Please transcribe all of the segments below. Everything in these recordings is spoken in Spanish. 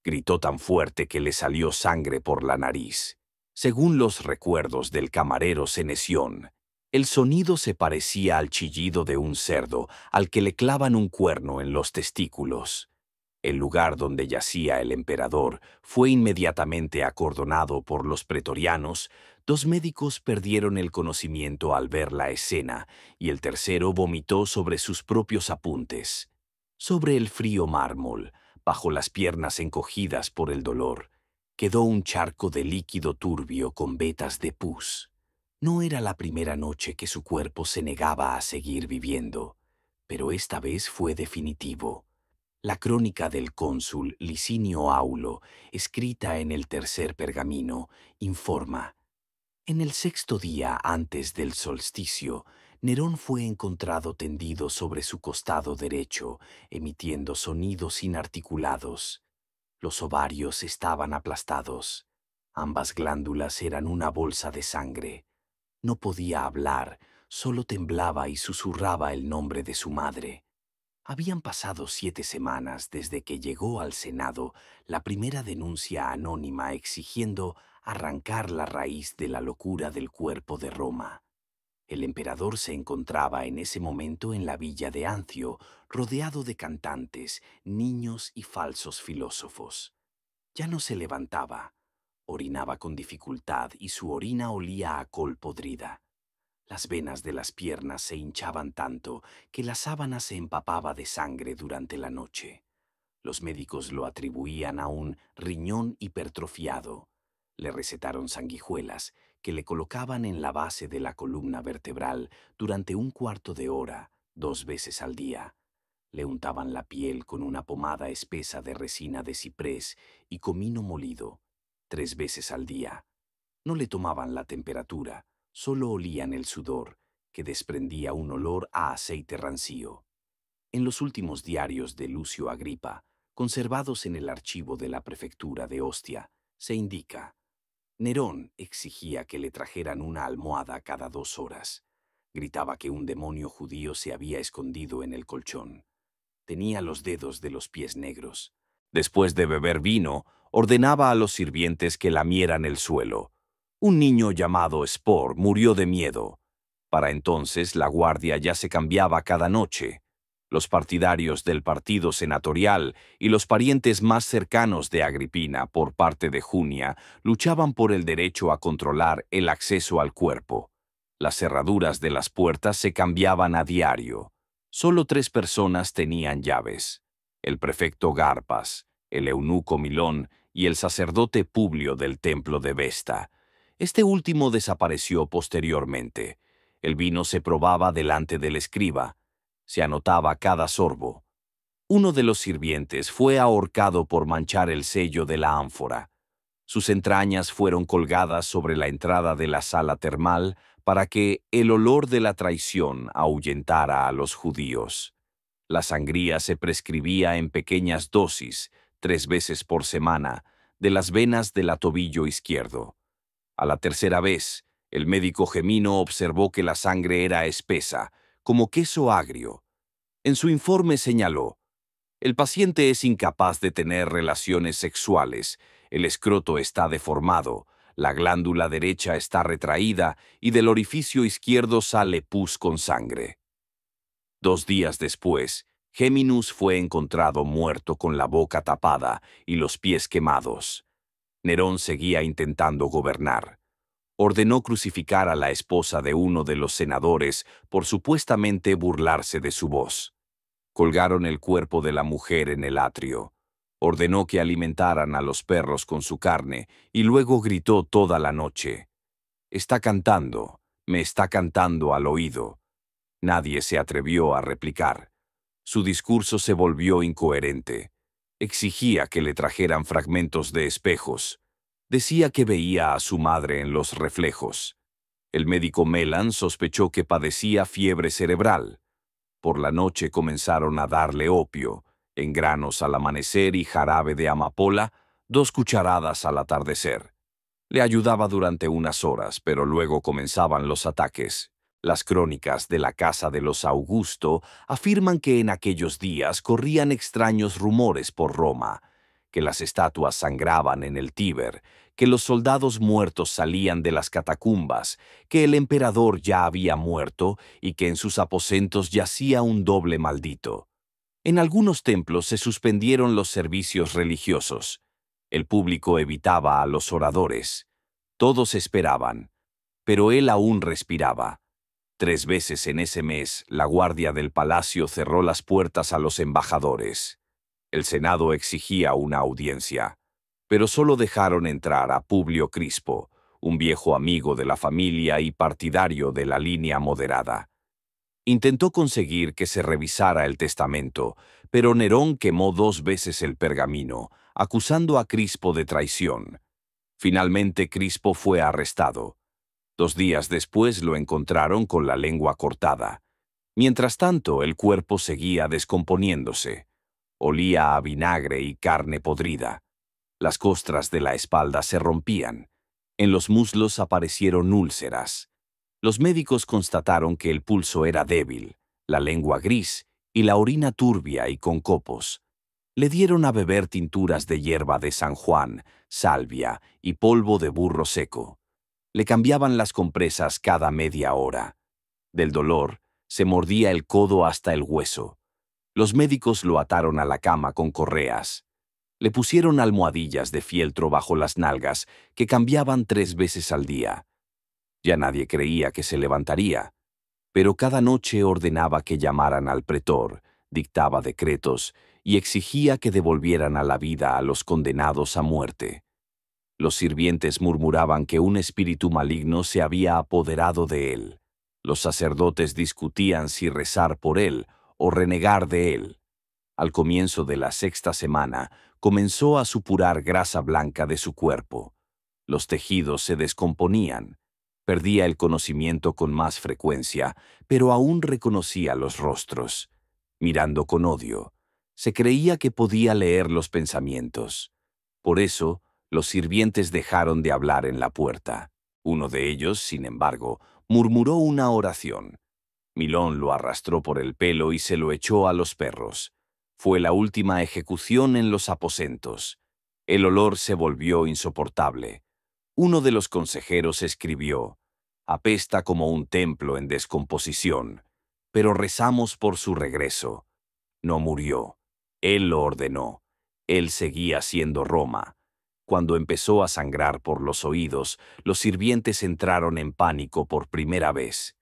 Gritó tan fuerte que le salió sangre por la nariz. Según los recuerdos del camarero Seneción, el sonido se parecía al chillido de un cerdo al que le clavan un cuerno en los testículos. El lugar donde yacía el emperador fue inmediatamente acordonado por los pretorianos. 2 médicos perdieron el conocimiento al ver la escena y el tercero vomitó sobre sus propios apuntes. Sobre el frío mármol, bajo las piernas encogidas por el dolor, quedó un charco de líquido turbio con vetas de pus. No era la primera noche que su cuerpo se negaba a seguir viviendo, pero esta vez fue definitivo. La crónica del cónsul Licinio Aulo, escrita en el tercer pergamino, informa: en el 6.º día antes del solsticio, Nerón fue encontrado tendido sobre su costado derecho, emitiendo sonidos inarticulados. Los ovarios estaban aplastados. Ambas glándulas eran una bolsa de sangre. No podía hablar, solo temblaba y susurraba el nombre de su madre. Habían pasado 7 semanas desde que llegó al Senado la primera denuncia anónima exigiendo arrancar la raíz de la locura del cuerpo de Roma. El emperador se encontraba en ese momento en la villa de Ancio, rodeado de cantantes, niños y falsos filósofos. Ya no se levantaba, orinaba con dificultad y su orina olía a col podrida. Las venas de las piernas se hinchaban tanto que la sábana se empapaba de sangre durante la noche. Los médicos lo atribuían a un riñón hipertrofiado. Le recetaron sanguijuelas que le colocaban en la base de la columna vertebral durante 1/4 de hora, 2 veces al día. Le untaban la piel con una pomada espesa de resina de ciprés y comino molido, 3 veces al día. No le tomaban la temperatura, solo olían el sudor, que desprendía un olor a aceite rancio. En los últimos diarios de Lucio Agripa, conservados en el archivo de la prefectura de Ostia, se indica: Nerón exigía que le trajeran una almohada cada 2 horas. Gritaba que un demonio judío se había escondido en el colchón. Tenía los dedos de los pies negros. Después de beber vino, ordenaba a los sirvientes que lamieran el suelo. Un niño llamado Spor murió de miedo. Para entonces la guardia ya se cambiaba cada noche. Los partidarios del partido senatorial y los parientes más cercanos de Agripina por parte de Junia luchaban por el derecho a controlar el acceso al cuerpo. Las cerraduras de las puertas se cambiaban a diario. Solo 3 personas tenían llaves: el prefecto Garpas, el eunuco Milón y el sacerdote Publio del templo de Vesta. Este último desapareció posteriormente. El vino se probaba delante del escriba. Se anotaba cada sorbo. Uno de los sirvientes fue ahorcado por manchar el sello de la ánfora. Sus entrañas fueron colgadas sobre la entrada de la sala termal para que el olor de la traición ahuyentara a los judíos. La sangría se prescribía en pequeñas dosis, 3 veces por semana, de las venas del tobillo izquierdo. A la tercera vez, el médico Gemino observó que la sangre era espesa, como queso agrio. En su informe señaló: el paciente es incapaz de tener relaciones sexuales, el escroto está deformado, la glándula derecha está retraída y del orificio izquierdo sale pus con sangre. 2 días después, Geminus fue encontrado muerto con la boca tapada y los pies quemados. Nerón seguía intentando gobernar. Ordenó crucificar a la esposa de uno de los senadores por supuestamente burlarse de su voz. Colgaron el cuerpo de la mujer en el atrio. Ordenó que alimentaran a los perros con su carne y luego gritó toda la noche: «Está cantando, me está cantando al oído». Nadie se atrevió a replicar. Su discurso se volvió incoherente. Exigía que le trajeran fragmentos de espejos. Decía que veía a su madre en los reflejos. El médico Melan sospechó que padecía fiebre cerebral. Por la noche comenzaron a darle opio, en granos al amanecer y jarabe de amapola, 2 cucharadas al atardecer. Le ayudaba durante unas horas, pero luego comenzaban los ataques. Las crónicas de la casa de los Augusto afirman que en aquellos días corrían extraños rumores por Roma, que las estatuas sangraban en el Tíber, que los soldados muertos salían de las catacumbas, que el emperador ya había muerto y que en sus aposentos yacía un doble maldito. En algunos templos se suspendieron los servicios religiosos. El público evitaba a los oradores. Todos esperaban, pero él aún respiraba. 3 veces en ese mes, la guardia del palacio cerró las puertas a los embajadores. El Senado exigía una audiencia, pero solo dejaron entrar a Publio Crispo, un viejo amigo de la familia y partidario de la línea moderada. Intentó conseguir que se revisara el testamento, pero Nerón quemó 2 veces el pergamino, acusando a Crispo de traición. Finalmente Crispo fue arrestado. 2 días después lo encontraron con la lengua cortada. Mientras tanto, el cuerpo seguía descomponiéndose. Olía a vinagre y carne podrida. Las costras de la espalda se rompían. En los muslos aparecieron úlceras. Los médicos constataron que el pulso era débil, la lengua gris y la orina turbia y con copos. Le dieron a beber tinturas de hierba de San Juan, salvia y polvo de burro seco. Le cambiaban las compresas cada media hora. Del dolor, se mordía el codo hasta el hueso. Los médicos lo ataron a la cama con correas. Le pusieron almohadillas de fieltro bajo las nalgas que cambiaban 3 veces al día. Ya nadie creía que se levantaría, pero cada noche ordenaba que llamaran al pretor, dictaba decretos y exigía que devolvieran a la vida a los condenados a muerte. Los sirvientes murmuraban que un espíritu maligno se había apoderado de él. Los sacerdotes discutían si rezar por él o renegar de él. Al comienzo de la 6ª semana, comenzó a supurar grasa blanca de su cuerpo. Los tejidos se descomponían. Perdía el conocimiento con más frecuencia, pero aún reconocía los rostros. Mirando con odio, se creía que podía leer los pensamientos. Por eso, los sirvientes dejaron de hablar en la puerta. Uno de ellos, sin embargo, murmuró una oración. Milón lo arrastró por el pelo y se lo echó a los perros. Fue la última ejecución en los aposentos. El olor se volvió insoportable. Uno de los consejeros escribió: «Apesta como un templo en descomposición, pero rezamos por su regreso». No murió. Él lo ordenó. Él seguía siendo Roma. Cuando empezó a sangrar por los oídos, los sirvientes entraron en pánico por primera vez.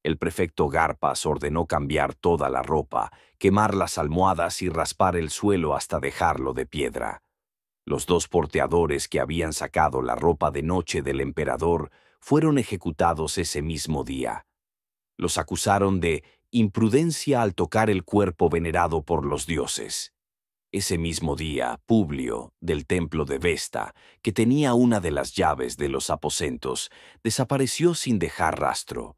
El prefecto Garpas ordenó cambiar toda la ropa, quemar las almohadas y raspar el suelo hasta dejarlo de piedra. Los 2 porteadores que habían sacado la ropa de noche del emperador fueron ejecutados ese mismo día. Los acusaron de imprudencia al tocar el cuerpo venerado por los dioses. Ese mismo día, Publio, del templo de Vesta, que tenía una de las llaves de los aposentos, desapareció sin dejar rastro.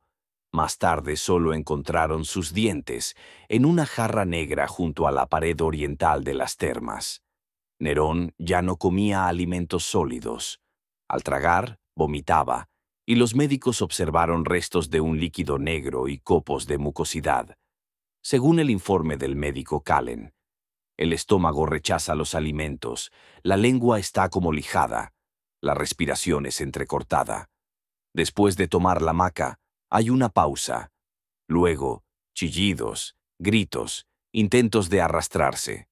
Más tarde solo encontraron sus dientes en una jarra negra junto a la pared oriental de las termas. Nerón ya no comía alimentos sólidos. Al tragar, vomitaba, y los médicos observaron restos de un líquido negro y copos de mucosidad. Según el informe del médico Calen, el estómago rechaza los alimentos, la lengua está como lijada, la respiración es entrecortada. Después de tomar la maca, hay una pausa. Luego, chillidos, gritos, intentos de arrastrarse.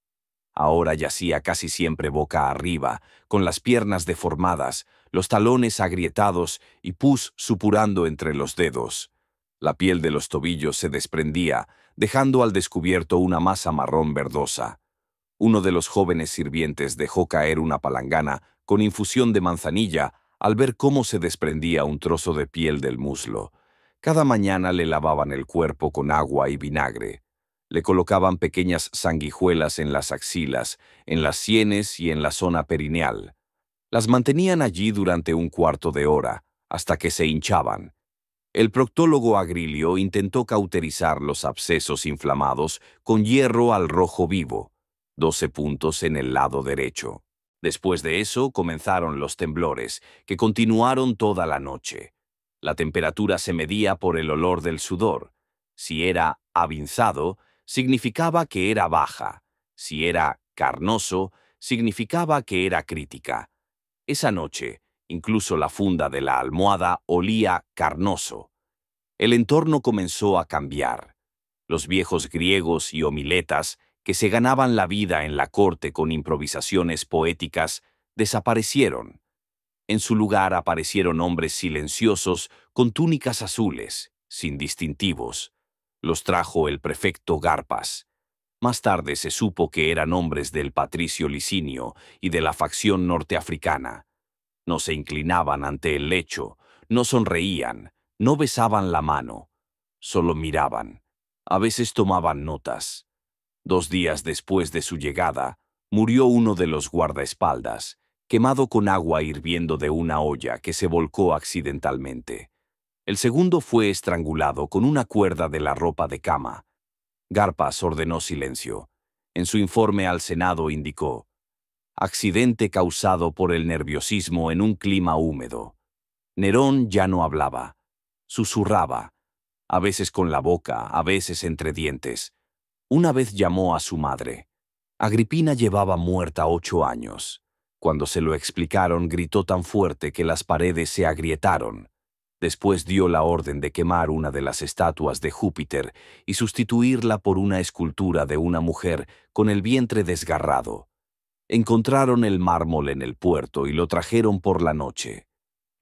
Ahora yacía casi siempre boca arriba, con las piernas deformadas, los talones agrietados y pus supurando entre los dedos. La piel de los tobillos se desprendía, dejando al descubierto una masa marrón verdosa. Uno de los jóvenes sirvientes dejó caer una palangana con infusión de manzanilla al ver cómo se desprendía un trozo de piel del muslo. Cada mañana le lavaban el cuerpo con agua y vinagre. Le colocaban pequeñas sanguijuelas en las axilas, en las sienes y en la zona perineal. Las mantenían allí durante un cuarto de hora, hasta que se hinchaban. El proctólogo Agrilio intentó cauterizar los abscesos inflamados con hierro al rojo vivo, 12 puntos en el lado derecho. Después de eso comenzaron los temblores, que continuaron toda la noche. La temperatura se medía por el olor del sudor. Si era avinzado, significaba que era baja. Si era carnoso, significaba que era crítica. Esa noche, incluso la funda de la almohada olía carnoso. El entorno comenzó a cambiar. Los viejos griegos y homiletas, que se ganaban la vida en la corte con improvisaciones poéticas, desaparecieron. En su lugar aparecieron hombres silenciosos con túnicas azules, sin distintivos. Los trajo el prefecto Garpas. Más tarde se supo que eran hombres del patricio Licinio y de la facción norteafricana. No se inclinaban ante el lecho, no sonreían, no besaban la mano, solo miraban. A veces tomaban notas. 2 días después de su llegada, murió uno de los guardaespaldas, quemado con agua hirviendo de una olla que se volcó accidentalmente. El segundo fue estrangulado con una cuerda de la ropa de cama. Garpas ordenó silencio. En su informe al Senado indicó: accidente causado por el nerviosismo en un clima húmedo. Nerón ya no hablaba. Susurraba, a veces con la boca, a veces entre dientes. Una vez llamó a su madre. Agripina llevaba muerta 8 años. Cuando se lo explicaron, gritó tan fuerte que las paredes se agrietaron. Después dio la orden de quemar una de las estatuas de Júpiter y sustituirla por una escultura de una mujer con el vientre desgarrado. Encontraron el mármol en el puerto y lo trajeron por la noche.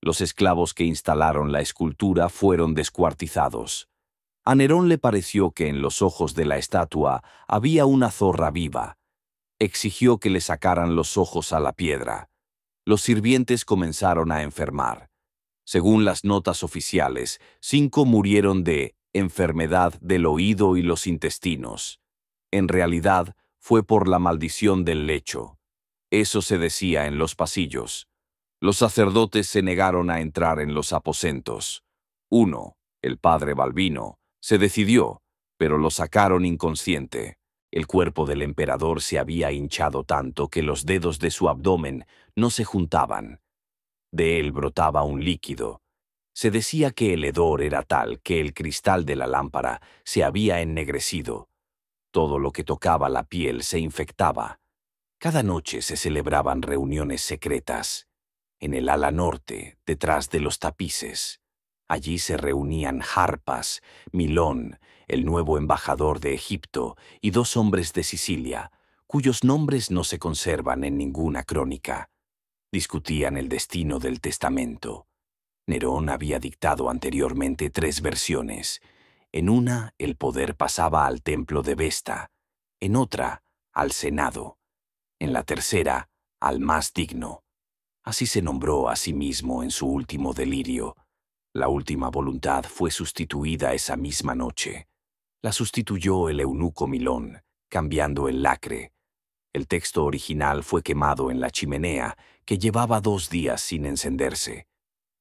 Los esclavos que instalaron la escultura fueron descuartizados. A Nerón le pareció que en los ojos de la estatua había una zorra viva. Exigió que le sacaran los ojos a la piedra. Los sirvientes comenzaron a enfermar. Según las notas oficiales, 5 murieron de enfermedad del oído y los intestinos. En realidad, fue por la maldición del lecho. Eso se decía en los pasillos. Los sacerdotes se negaron a entrar en los aposentos. Uno, el padre Balbino, se decidió, pero lo sacaron inconsciente. El cuerpo del emperador se había hinchado tanto que los dedos de su abdomen no se juntaban. De él brotaba un líquido. Se decía que el hedor era tal que el cristal de la lámpara se había ennegrecido. Todo lo que tocaba la piel se infectaba. Cada noche se celebraban reuniones secretas. En el ala norte, detrás de los tapices. Allí se reunían Harpas, Milón, el nuevo embajador de Egipto, y 2 hombres de Sicilia, cuyos nombres no se conservan en ninguna crónica. Discutían el destino del testamento. Nerón había dictado anteriormente 3 versiones. En una, el poder pasaba al templo de Vesta. En otra, al Senado. En la tercera, al más digno. Así se nombró a sí mismo en su último delirio. La última voluntad fue sustituida esa misma noche. La sustituyó el eunuco Milón, cambiando el lacre. El texto original fue quemado en la chimenea, que llevaba 2 días sin encenderse.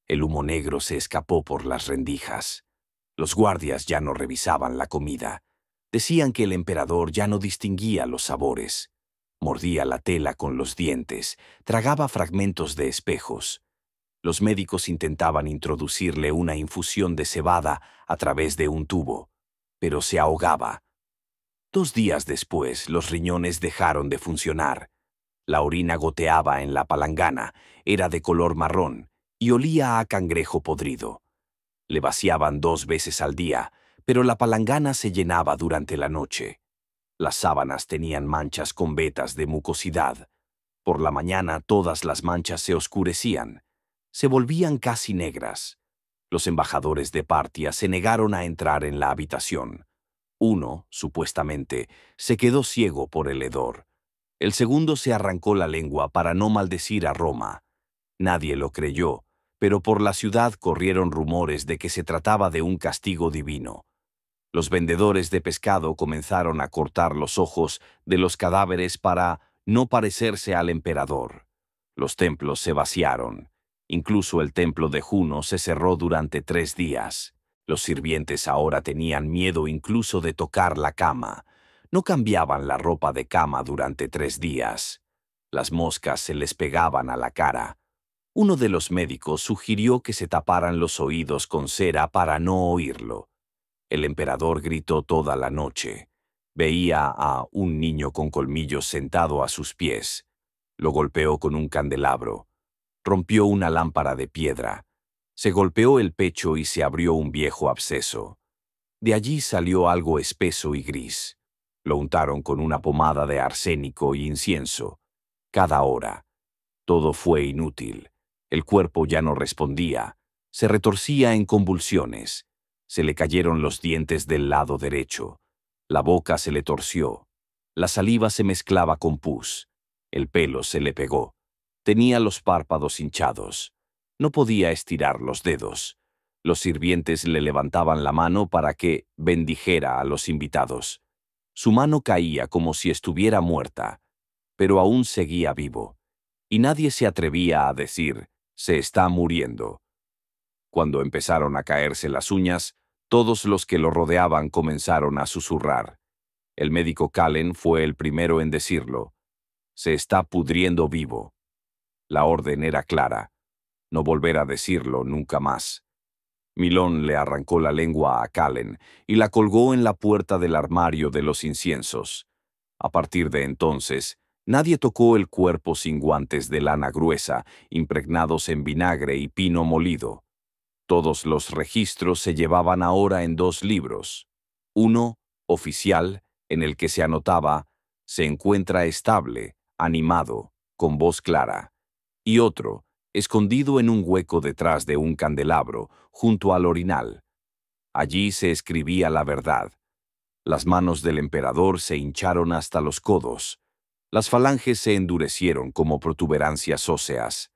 El humo negro se escapó por las rendijas. Los guardias ya no revisaban la comida. Decían que el emperador ya no distinguía los sabores. Mordía la tela con los dientes, tragaba fragmentos de espejos. Los médicos intentaban introducirle una infusión de cebada a través de un tubo, pero se ahogaba. 2 días después, los riñones dejaron de funcionar. La orina goteaba en la palangana, era de color marrón y olía a cangrejo podrido. Le vaciaban 2 veces al día, pero la palangana se llenaba durante la noche. Las sábanas tenían manchas con vetas de mucosidad. Por la mañana todas las manchas se oscurecían. Se volvían casi negras. Los embajadores de Partia se negaron a entrar en la habitación. Uno, supuestamente, se quedó ciego por el hedor. El segundo se arrancó la lengua para no maldecir a Roma. Nadie lo creyó, pero por la ciudad corrieron rumores de que se trataba de un castigo divino. Los vendedores de pescado comenzaron a cortar los ojos de los cadáveres para no parecerse al emperador. Los templos se vaciaron. Incluso el templo de Juno se cerró durante 3 días. Los sirvientes ahora tenían miedo incluso de tocar la cama. No cambiaban la ropa de cama durante 3 días. Las moscas se les pegaban a la cara. Uno de los médicos sugirió que se taparan los oídos con cera para no oírlo. El emperador gritó toda la noche. Veía a un niño con colmillos sentado a sus pies. Lo golpeó con un candelabro. Rompió una lámpara de piedra. Se golpeó el pecho y se abrió un viejo absceso. De allí salió algo espeso y gris. Lo untaron con una pomada de arsénico y incienso. Cada hora. Todo fue inútil. El cuerpo ya no respondía. Se retorcía en convulsiones. Se le cayeron los dientes del lado derecho. La boca se le torció. La saliva se mezclaba con pus. El pelo se le pegó. Tenía los párpados hinchados. No podía estirar los dedos. Los sirvientes le levantaban la mano para que bendijera a los invitados. Su mano caía como si estuviera muerta, pero aún seguía vivo. Y nadie se atrevía a decir, se está muriendo. Cuando empezaron a caerse las uñas, todos los que lo rodeaban comenzaron a susurrar. El médico Callen fue el primero en decirlo. Se está pudriendo vivo. La orden era clara. No volver a decirlo nunca más. Milón le arrancó la lengua a Callen y la colgó en la puerta del armario de los inciensos. A partir de entonces, nadie tocó el cuerpo sin guantes de lana gruesa, impregnados en vinagre y pino molido. Todos los registros se llevaban ahora en 2 libros. Uno, oficial, en el que se anotaba, se encuentra estable, animado, con voz clara. Y otro, escondido en un hueco detrás de un candelabro, junto al orinal. Allí se escribía la verdad. Las manos del emperador se hincharon hasta los codos. Las falanges se endurecieron como protuberancias óseas.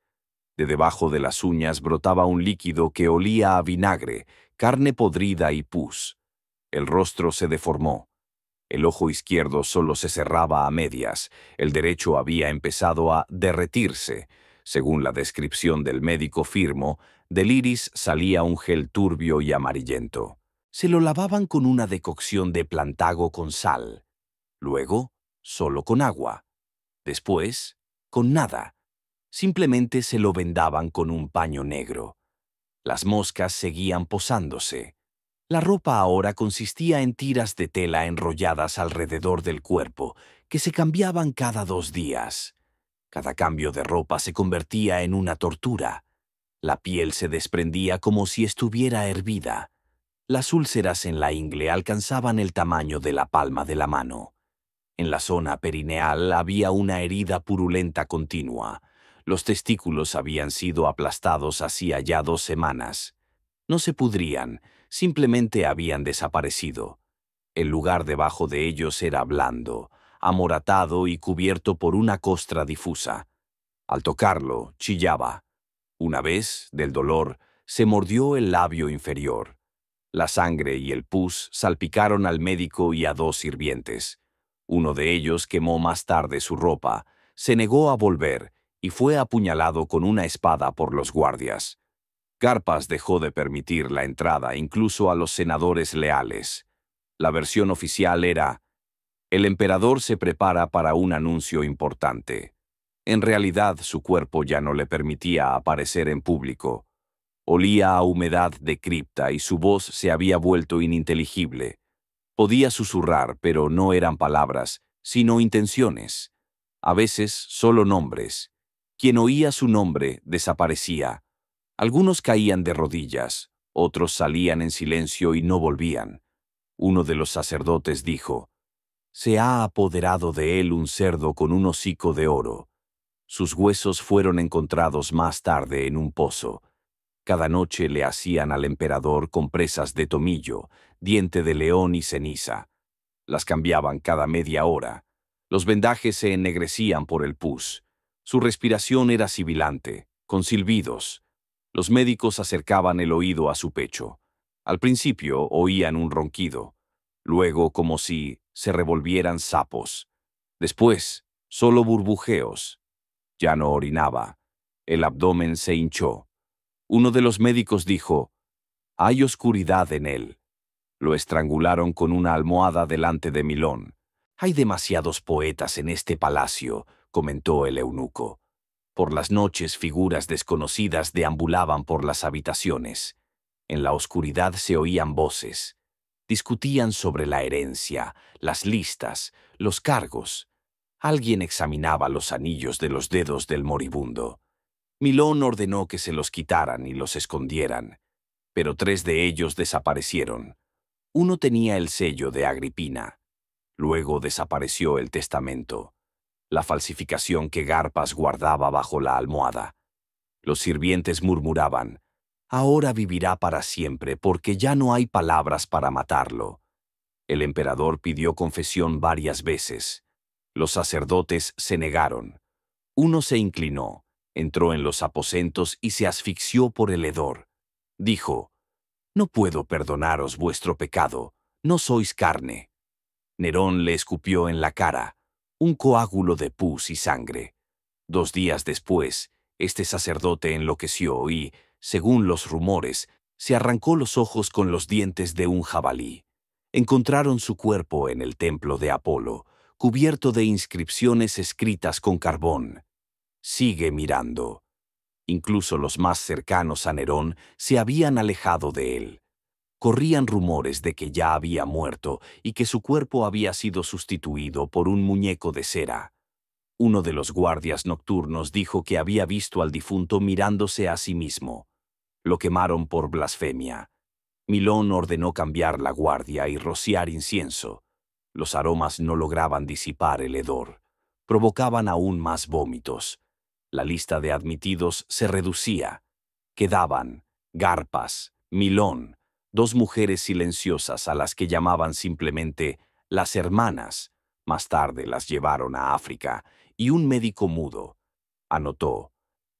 De debajo de las uñas brotaba un líquido que olía a vinagre, carne podrida y pus. El rostro se deformó. El ojo izquierdo solo se cerraba a medias. El derecho había empezado a derretirse. Según la descripción del médico Firmo, del iris salía un gel turbio y amarillento. Se lo lavaban con una decocción de plantago con sal. Luego, solo con agua. Después, con nada. Simplemente se lo vendaban con un paño negro. Las moscas seguían posándose. La ropa ahora consistía en tiras de tela enrolladas alrededor del cuerpo, que se cambiaban cada 2 días. Cada cambio de ropa se convertía en una tortura. La piel se desprendía como si estuviera hervida. Las úlceras en la ingle alcanzaban el tamaño de la palma de la mano. En la zona perineal había una herida purulenta continua. Los testículos habían sido aplastados hacía ya 2 semanas. No se pudrían, simplemente habían desaparecido. El lugar debajo de ellos era blando, amoratado y cubierto por una costra difusa. Al tocarlo, chillaba. Una vez, del dolor, se mordió el labio inferior. La sangre y el pus salpicaron al médico y a 2 sirvientes. Uno de ellos quemó más tarde su ropa, se negó a volver y fue apuñalado con una espada por los guardias. Garpas dejó de permitir la entrada incluso a los senadores leales. La versión oficial era: el emperador se prepara para un anuncio importante. En realidad, su cuerpo ya no le permitía aparecer en público. Olía a humedad de cripta y su voz se había vuelto ininteligible. Podía susurrar, pero no eran palabras, sino intenciones. A veces, solo nombres. Quien oía su nombre desaparecía. Algunos caían de rodillas, otros salían en silencio y no volvían. Uno de los sacerdotes dijo: «Se ha apoderado de él un cerdo con un hocico de oro». Sus huesos fueron encontrados más tarde en un pozo. Cada noche le hacían al emperador compresas de tomillo, diente de león y ceniza. Las cambiaban cada media hora. Los vendajes se ennegrecían por el pus. Su respiración era sibilante, con silbidos. Los médicos acercaban el oído a su pecho. Al principio oían un ronquido. Luego como si se revolvieran sapos. Después, solo burbujeos. Ya no orinaba. El abdomen se hinchó. Uno de los médicos dijo: «Hay oscuridad en él». Lo estrangularon con una almohada delante de Milón. «Hay demasiados poetas en este palacio», comentó el eunuco. Por las noches figuras desconocidas deambulaban por las habitaciones. En la oscuridad se oían voces. Discutían sobre la herencia, las listas, los cargos. Alguien examinaba los anillos de los dedos del moribundo. Milón ordenó que se los quitaran y los escondieran, pero 3 de ellos desaparecieron. Uno tenía el sello de Agripina. Luego desapareció el testamento, la falsificación que Garpas guardaba bajo la almohada. Los sirvientes murmuraban: «Ahora vivirá para siempre, porque ya no hay palabras para matarlo». El emperador pidió confesión varias veces. Los sacerdotes se negaron. Uno se inclinó, entró en los aposentos y se asfixió por el hedor. Dijo: «No puedo perdonaros vuestro pecado, no sois carne». Nerón le escupió en la cara, un coágulo de pus y sangre. 2 días después, este sacerdote enloqueció y, según los rumores, se arrancó los ojos con los dientes de un jabalí. Encontraron su cuerpo en el templo de Apolo, cubierto de inscripciones escritas con carbón. Sigue mirando. Incluso los más cercanos a Nerón se habían alejado de él. Corrían rumores de que ya había muerto y que su cuerpo había sido sustituido por un muñeco de cera. Uno de los guardias nocturnos dijo que había visto al difunto mirándose a sí mismo. Lo quemaron por blasfemia. Milón ordenó cambiar la guardia y rociar incienso. Los aromas no lograban disipar el hedor. Provocaban aún más vómitos. La lista de admitidos se reducía. Quedaban Garpas, Milón, 2 mujeres silenciosas a las que llamaban simplemente las hermanas. Más tarde las llevaron a África, y un médico mudo. Anotó: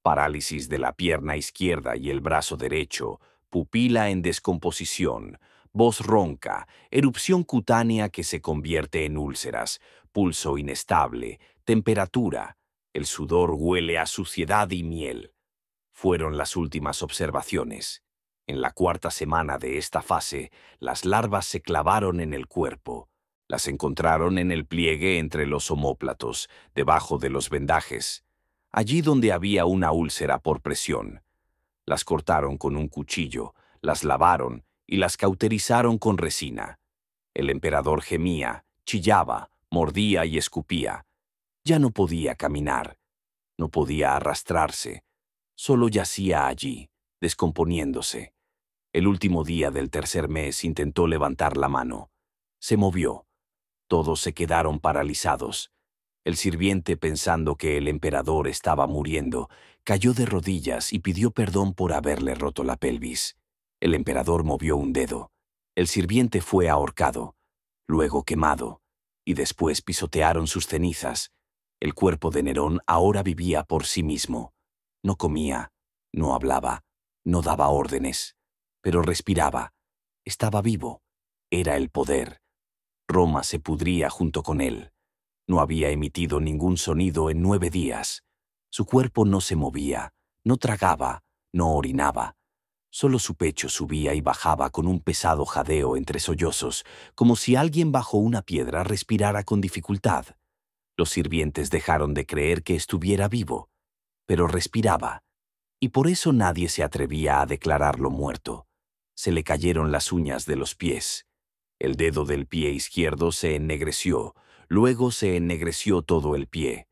parálisis de la pierna izquierda y el brazo derecho, pupila en descomposición, voz ronca, erupción cutánea que se convierte en úlceras, pulso inestable, temperatura. El sudor huele a suciedad y miel. Fueron las últimas observaciones. En la 4ª semana de esta fase, las larvas se clavaron en el cuerpo. Las encontraron en el pliegue entre los omóplatos, debajo de los vendajes, allí donde había una úlcera por presión. Las cortaron con un cuchillo, las lavaron y las cauterizaron con resina. El emperador gemía, chillaba, mordía y escupía. Ya no podía caminar, no podía arrastrarse, solo yacía allí, descomponiéndose. El último día del 3er mes intentó levantar la mano. Se movió. Todos se quedaron paralizados. El sirviente, pensando que el emperador estaba muriendo, cayó de rodillas y pidió perdón por haberle roto la pelvis. El emperador movió un dedo. El sirviente fue ahorcado, luego quemado, y después pisotearon sus cenizas. El cuerpo de Nerón ahora vivía por sí mismo. No comía, no hablaba, no daba órdenes, pero respiraba. Estaba vivo. Era el poder. Roma se pudría junto con él. No había emitido ningún sonido en 9 días. Su cuerpo no se movía, no tragaba, no orinaba. Solo su pecho subía y bajaba con un pesado jadeo entre sollozos, como si alguien bajo una piedra respirara con dificultad. Los sirvientes dejaron de creer que estuviera vivo, pero respiraba, y por eso nadie se atrevía a declararlo muerto. Se le cayeron las uñas de los pies. El dedo del pie izquierdo se ennegreció, luego se ennegreció todo el pie.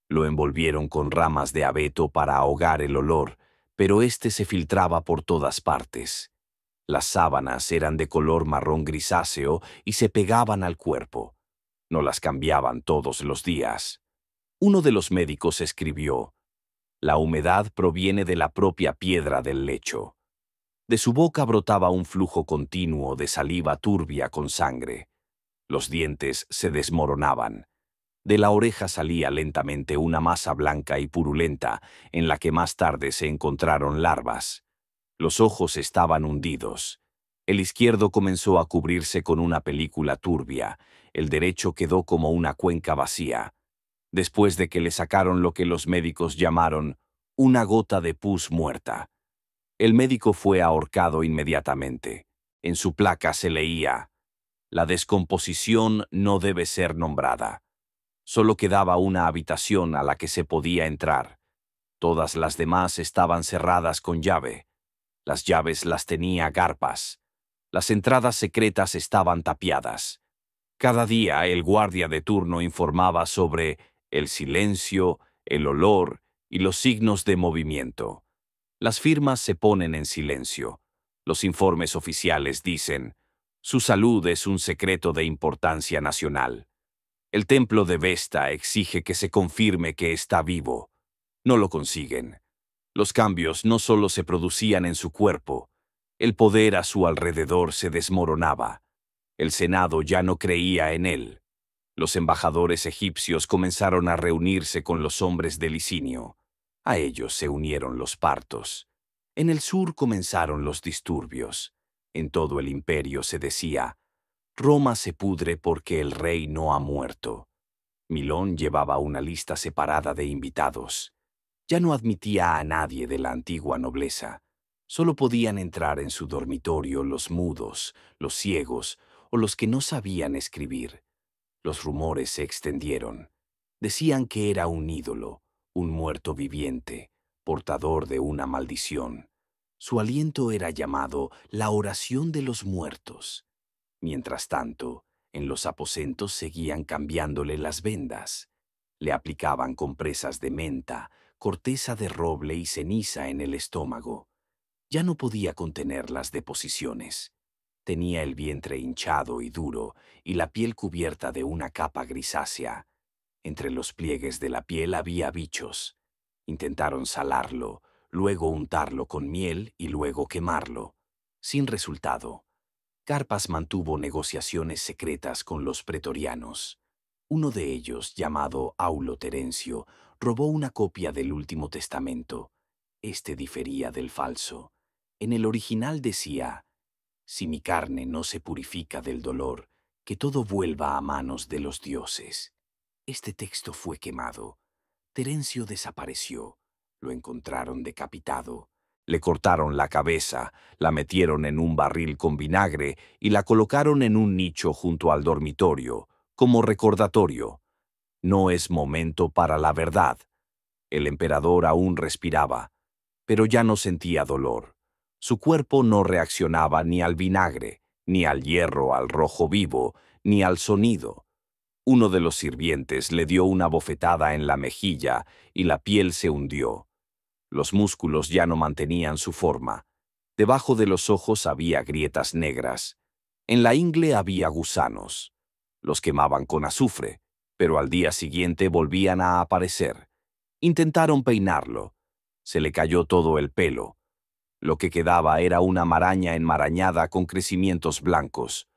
Lo envolvieron con ramas de abeto para ahogar el olor, pero este se filtraba por todas partes. Las sábanas eran de color marrón grisáceo y se pegaban al cuerpo. No las cambiaban todos los días. Uno de los médicos escribió: «La humedad proviene de la propia piedra del lecho». De su boca brotaba un flujo continuo de saliva turbia con sangre. Los dientes se desmoronaban. De la oreja salía lentamente una masa blanca y purulenta, en la que más tarde se encontraron larvas. Los ojos estaban hundidos. El izquierdo comenzó a cubrirse con una película turbia, el derecho quedó como una cuenca vacía. Después de que le sacaron lo que los médicos llamaron una gota de pus muerta. El médico fue ahorcado inmediatamente. En su placa se leía: «La descomposición no debe ser nombrada». Solo quedaba una habitación a la que se podía entrar. Todas las demás estaban cerradas con llave. Las llaves las tenía Garpas. Las entradas secretas estaban tapiadas. Cada día el guardia de turno informaba sobre el silencio, el olor y los signos de movimiento. Las firmas se ponen en silencio. Los informes oficiales dicen, su salud es un secreto de importancia nacional. El templo de Vesta exige que se confirme que está vivo. No lo consiguen. Los cambios no solo se producían en su cuerpo, el poder a su alrededor se desmoronaba. El Senado ya no creía en él. Los embajadores egipcios comenzaron a reunirse con los hombres de Licinio. A ellos se unieron los partos. En el sur comenzaron los disturbios. En todo el imperio se decía, Roma se pudre porque el rey no ha muerto. Milón llevaba una lista separada de invitados. Ya no admitía a nadie de la antigua nobleza. Solo podían entrar en su dormitorio los mudos, los ciegos o los que no sabían escribir. Los rumores se extendieron. Decían que era un ídolo, un muerto viviente, portador de una maldición. Su aliento era llamado la oración de los muertos. Mientras tanto, en los aposentos seguían cambiándole las vendas. Le aplicaban compresas de menta, corteza de roble y ceniza en el estómago. Ya no podía contener las deposiciones. Tenía el vientre hinchado y duro y la piel cubierta de una capa grisácea. Entre los pliegues de la piel había bichos. Intentaron salarlo, luego untarlo con miel y luego quemarlo. Sin resultado. Carpas mantuvo negociaciones secretas con los pretorianos. Uno de ellos, llamado Aulo Terencio, robó una copia del Último Testamento. Este difería del falso. En el original decía, si mi carne no se purifica del dolor, que todo vuelva a manos de los dioses. Este texto fue quemado. Terencio desapareció. Lo encontraron decapitado. Le cortaron la cabeza, la metieron en un barril con vinagre y la colocaron en un nicho junto al dormitorio, como recordatorio. No es momento para la verdad. El emperador aún respiraba, pero ya no sentía dolor. Su cuerpo no reaccionaba ni al vinagre, ni al hierro al rojo vivo, ni al sonido. Uno de los sirvientes le dio una bofetada en la mejilla y la piel se hundió. Los músculos ya no mantenían su forma. Debajo de los ojos había grietas negras. En la ingle había gusanos. Los quemaban con azufre, pero al día siguiente volvían a aparecer. Intentaron peinarlo. Se le cayó todo el pelo. Lo que quedaba era una maraña enmarañada con crecimientos blancos.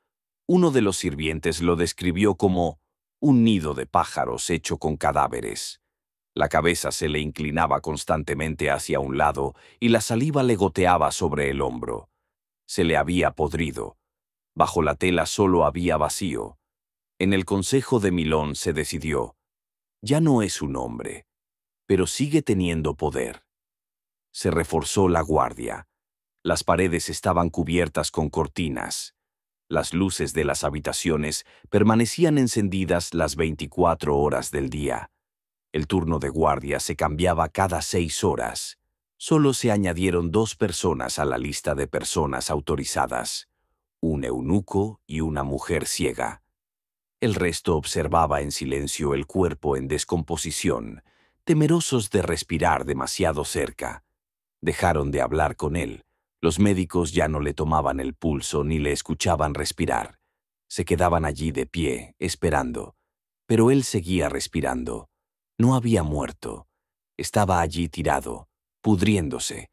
Uno de los sirvientes lo describió como un nido de pájaros hecho con cadáveres. La cabeza se le inclinaba constantemente hacia un lado y la saliva le goteaba sobre el hombro. Se le había podrido. Bajo la tela solo había vacío. En el Consejo de Milón se decidió, ya no es un hombre, pero sigue teniendo poder. Se reforzó la guardia. Las paredes estaban cubiertas con cortinas. Las luces de las habitaciones permanecían encendidas las 24 horas del día. El turno de guardia se cambiaba cada 6 horas. Solo se añadieron 2 personas a la lista de personas autorizadas, un eunuco y una mujer ciega. El resto observaba en silencio el cuerpo en descomposición, temerosos de respirar demasiado cerca. Dejaron de hablar con él. Los médicos ya no le tomaban el pulso ni le escuchaban respirar. Se quedaban allí de pie, esperando. Pero él seguía respirando. No había muerto. Estaba allí tirado, pudriéndose.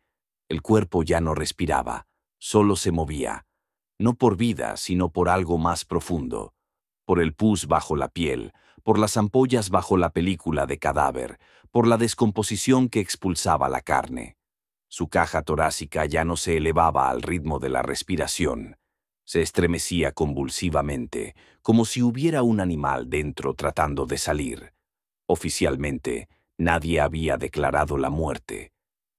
El cuerpo ya no respiraba, solo se movía. No por vida, sino por algo más profundo. Por el pus bajo la piel, por las ampollas bajo la película de cadáver, por la descomposición que expulsaba la carne. Su caja torácica ya no se elevaba al ritmo de la respiración. Se estremecía convulsivamente, como si hubiera un animal dentro tratando de salir. Oficialmente, nadie había declarado la muerte.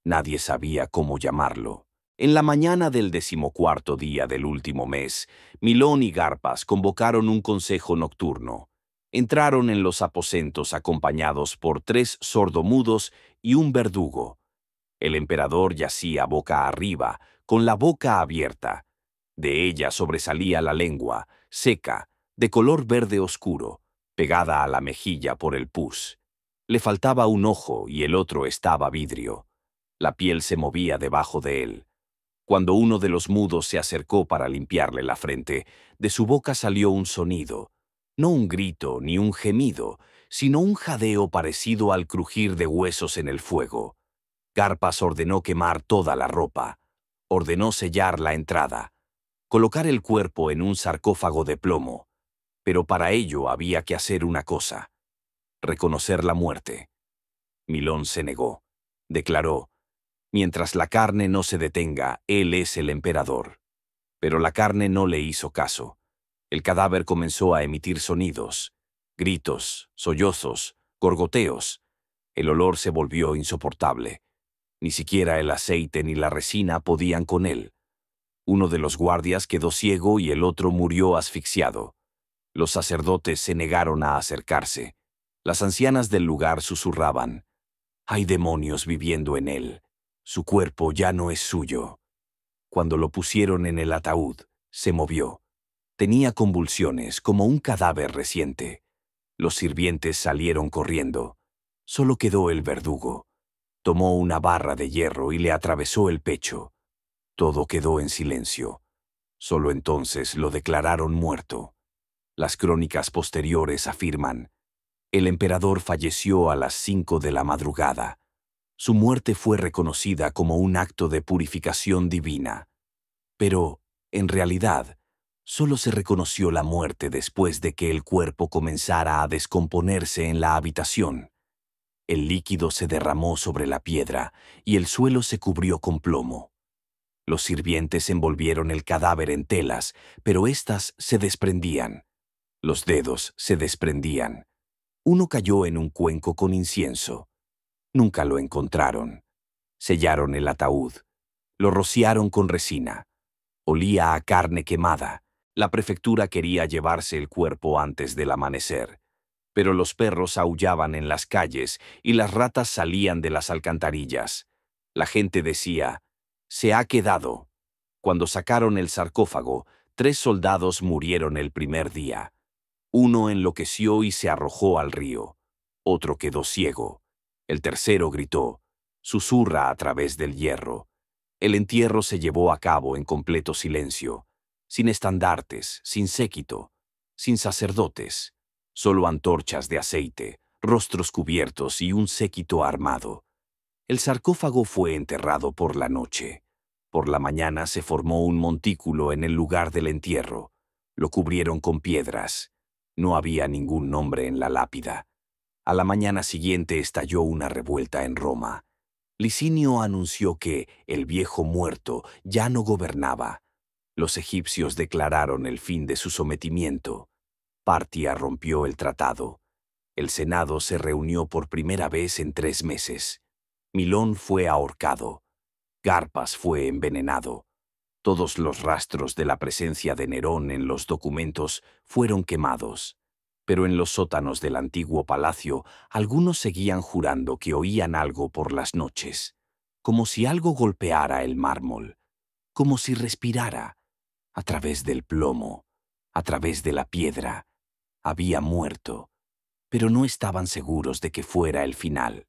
Nadie sabía cómo llamarlo. En la mañana del 14º día del último mes, Milón y Garpas convocaron un consejo nocturno. Entraron en los aposentos acompañados por 3 sordomudos y un verdugo. El emperador yacía boca arriba, con la boca abierta. De ella sobresalía la lengua, seca, de color verde oscuro, pegada a la mejilla por el pus. Le faltaba un ojo y el otro estaba vidrio. La piel se movía debajo de él. Cuando uno de los mudos se acercó para limpiarle la frente, de su boca salió un sonido, no un grito ni un gemido, sino un jadeo parecido al crujir de huesos en el fuego. Garpas ordenó quemar toda la ropa, ordenó sellar la entrada, colocar el cuerpo en un sarcófago de plomo, pero para ello había que hacer una cosa: reconocer la muerte. Milón se negó. Declaró: mientras la carne no se detenga, él es el emperador. Pero la carne no le hizo caso. El cadáver comenzó a emitir sonidos, gritos, sollozos, gorgoteos. El olor se volvió insoportable. Ni siquiera el aceite ni la resina podían con él. Uno de los guardias quedó ciego y el otro murió asfixiado. Los sacerdotes se negaron a acercarse. Las ancianas del lugar susurraban: «Hay demonios viviendo en él. Su cuerpo ya no es suyo». Cuando lo pusieron en el ataúd, se movió. Tenía convulsiones, como un cadáver reciente. Los sirvientes salieron corriendo. Solo quedó el verdugo. Tomó una barra de hierro y le atravesó el pecho. Todo quedó en silencio. Solo entonces lo declararon muerto. Las crónicas posteriores afirman: el emperador falleció a las 5 de la madrugada. Su muerte fue reconocida como un acto de purificación divina. Pero, en realidad, solo se reconoció la muerte después de que el cuerpo comenzara a descomponerse en la habitación. El líquido se derramó sobre la piedra y el suelo se cubrió con plomo. Los sirvientes envolvieron el cadáver en telas, pero éstas se desprendían. Los dedos se desprendían. Uno cayó en un cuenco con incienso. Nunca lo encontraron. Sellaron el ataúd. Lo rociaron con resina. Olía a carne quemada. La prefectura quería llevarse el cuerpo antes del amanecer. Pero los perros aullaban en las calles y las ratas salían de las alcantarillas. La gente decía: «Se ha quedado». Cuando sacaron el sarcófago, 3 soldados murieron el primer día. Uno enloqueció y se arrojó al río. Otro quedó ciego. El tercero gritó: «Susurra a través del hierro». El entierro se llevó a cabo en completo silencio, sin estandartes, sin séquito, sin sacerdotes, solo antorchas de aceite, rostros cubiertos y un séquito armado. El sarcófago fue enterrado por la noche. Por la mañana se formó un montículo en el lugar del entierro. Lo cubrieron con piedras. No había ningún nombre en la lápida. A la mañana siguiente estalló una revuelta en Roma. Licinio anunció que el viejo muerto ya no gobernaba. Los egipcios declararon el fin de su sometimiento. Partia rompió el tratado. El Senado se reunió por primera vez en 3 meses. Milón fue ahorcado. Garpas fue envenenado. Todos los rastros de la presencia de Nerón en los documentos fueron quemados. Pero en los sótanos del antiguo palacio, algunos seguían jurando que oían algo por las noches, como si algo golpeara el mármol, como si respirara, a través del plomo, a través de la piedra. Había muerto, pero no estaban seguros de que fuera el final.